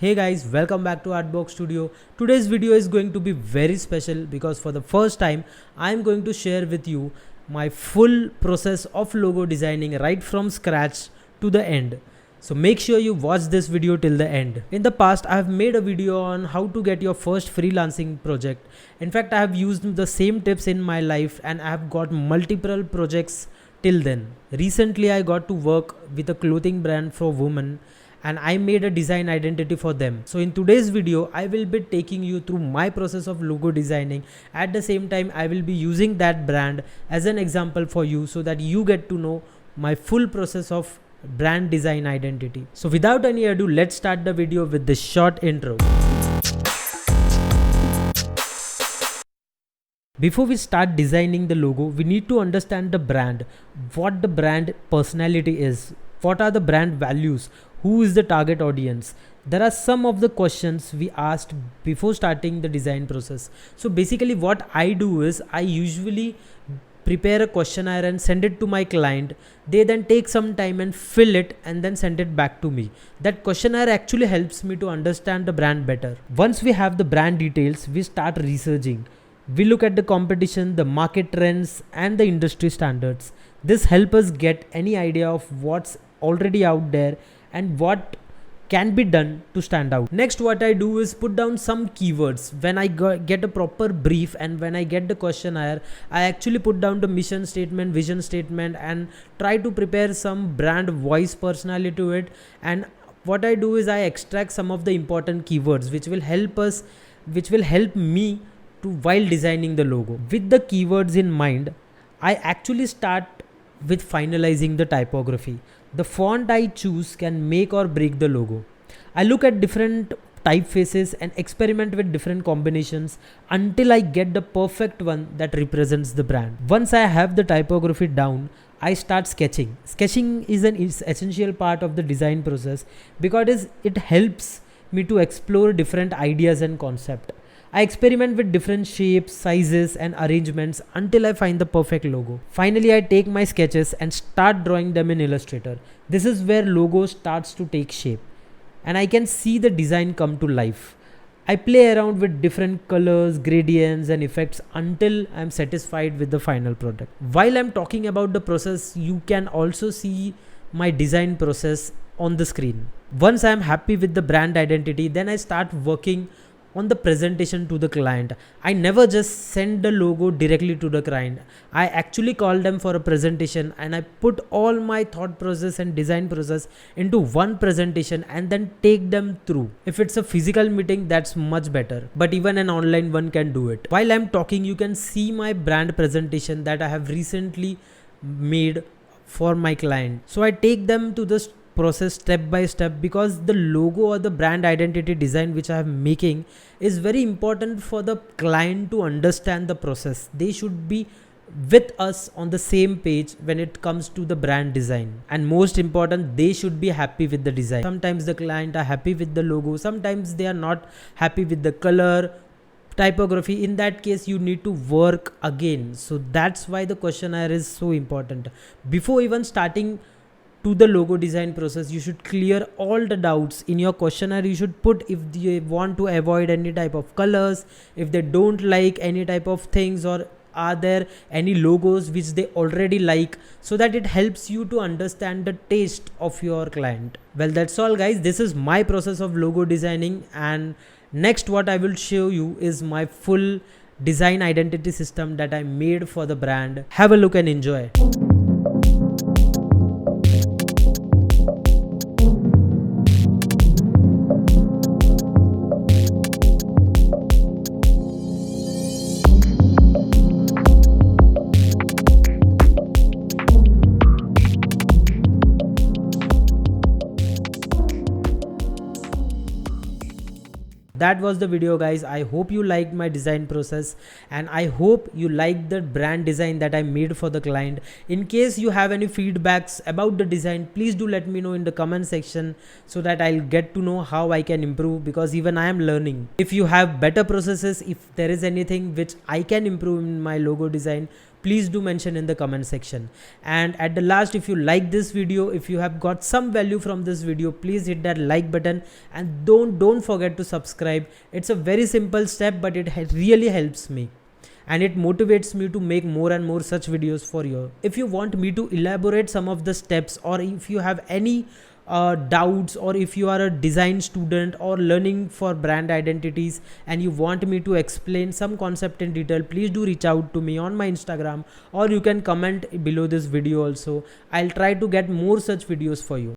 Hey guys, welcome back to ArtBox Studio. Today's video is going to be very special because for the first time I am going to share with you my full process of logo designing right from scratch to the end. So make sure you watch this video till the end. In the past I have made a video on how to get your first freelancing project. In fact, I have used the same tips in my life and I have got multiple projects till then. Recently I got to work with a clothing brand for women and I made a design identity for them. So in today's video, I will be taking you through my process of logo designing. At the same time, I will be using that brand as an example for you so that you get to know my full process of brand design identity. So without any ado, let's start the video with this short intro. Before we start designing the logo, we need to understand the brand, what the brand personality is, what are the brand values, who is the target audience. There are some of the questions we asked before starting the design process. So basically what I do is I usually prepare a questionnaire and send it to my client. They then take some time and fill it and then send it back to me. That questionnaire actually helps me to understand the brand better. Once we have the brand details, we start researching. We look at the competition, the market trends and the industry standards. This helps us get any idea of what's already out there and what can be done to stand out. Next, what I do is put down some keywords. When I get a proper brief and when I get the questionnaire, I actually put down the mission statement, vision statement and try to prepare some brand voice personality to it. And what I do is I extract some of the important keywords which will help me to while designing the logo. With the keywords in mind, I actually start with finalizing the typography. The font I choose can make or break the logo. I look at different typefaces and experiment with different combinations until I get the perfect one that represents the brand. Once I have the typography down, I start sketching. Sketching is an essential part of the design process because it helps me to explore different ideas and concepts. I experiment with different shapes, sizes and arrangements until I find the perfect logo. Finally, I take my sketches and start drawing them in Illustrator. This is where logo starts to take shape and I can see the design come to life. I play around with different colors, gradients and effects until I'm satisfied with the final product. While I'm talking about the process, you can also see my design process on the screen. Once I'm happy with the brand identity, then I start working on the presentation to the client. I never just send the logo directly to the client. I actually call them for a presentation and I put all my thought process and design process into one presentation and then take them through. If it's a physical meeting, that's much better, but even an online one can do it. While I'm talking, you can see my brand presentation that I have recently made for my client. So I take them to the process step by step because the logo or the brand identity design which I am making is very important for the client to understand the process. They should be with us on the same page when it comes to the brand design, and most important, they should be happy with the design. Sometimes the client are happy with the logo, sometimes they are not happy with the color, typography. In that case, you need to work again. So that's why the questionnaire is so important. Before even starting to the logo design process, you should clear all the doubts. In your questionnaire, you should put if they want to avoid any type of colors, if they don't like any type of things, or are there any logos which they already like, so that it helps you to understand the taste of your client. Well, that's all guys. This is my process of logo designing, and next what I will show you is my full design identity system that I made for the brand. Have a look and enjoy. That was the video guys. I hope you liked my design process and I hope you liked the brand design that I made for the client. In case you have any feedbacks about the design, please do let me know in the comment section so that I'll get to know how I can improve, because even I am learning. If you have better processes, if there is anything which I can improve in my logo design, please do mention in the comment section. And at the last, if you like this video, if you have got some value from this video, please hit that like button, and don't forget to subscribe. It's a very simple step, but it really helps me, and it motivates me to make more and more such videos for you. If you want me to elaborate some of the steps, or if you have any doubts, or if you are a design student or learning for brand identities and you want me to explain some concept in detail, please do reach out to me on my Instagram, or you can comment below this video also. I'll try to get more such videos for you.